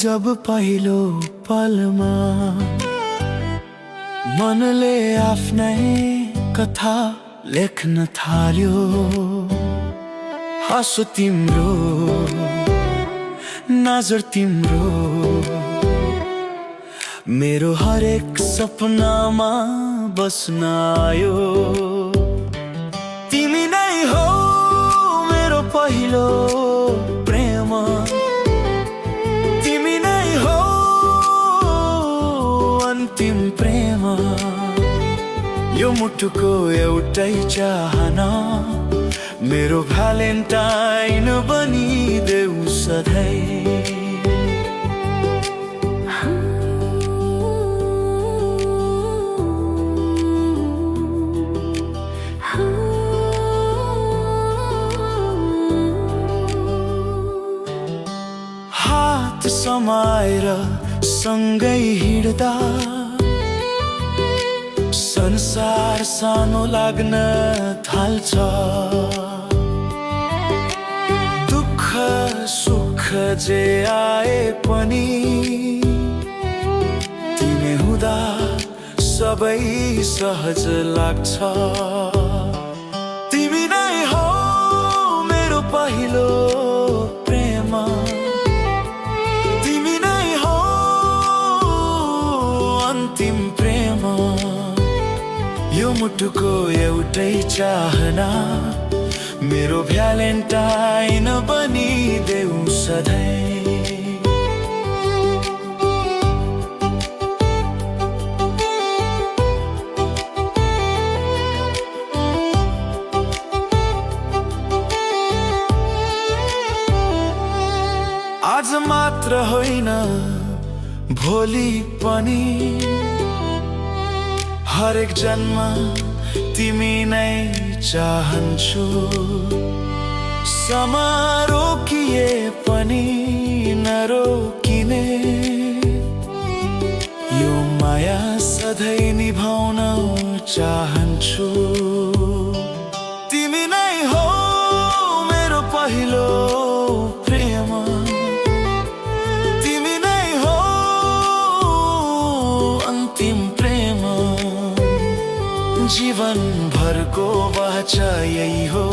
जब पहिलो पलमा मनले आफ्नै कथा लेख्न थाल्यो। हाँसो तिम्रो नजर तिम्रो मेरो हरेक सपनामा बस्न आयो। तिमी नै हो मेरो पहिलो प्रेम, तिमी नै हो अन्तिम प्रेम। यो मुटुको एउटै चाहना मेरो भ्यालेन्टाइन बनिदेऊ सधैँ। हात समाएर सँगै हिँड्दा संसार सानो लाग्न थाल्छ। दुःख सुख जे आए पनि तिमी हुँदा सबै सहज लाग्छ। तिमी नै हो मेरो पहिलो प्रेम, तिमी नै हो अन्तिम प्रेम। यो मुटुको एउटै चाहना मेरो भ्यालेन्टाइन बनिदेऊ सधैँ। आज मात्र होइन भोलि पनि हरेक जन्म तिमी नै चाहन्छु। समा रोकिए पनि नरोकिने यो माया सधैँ निभाउन चाहन्छु। तिमी नै हो मेरो पहिलो प्रेम, तिमी नै हो अन्तिम प्रेम। जीवन भरको बाचा यही हो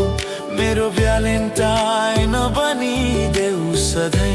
मेरो भ्यालेन्टाइन बनिदेऊ सधैँ।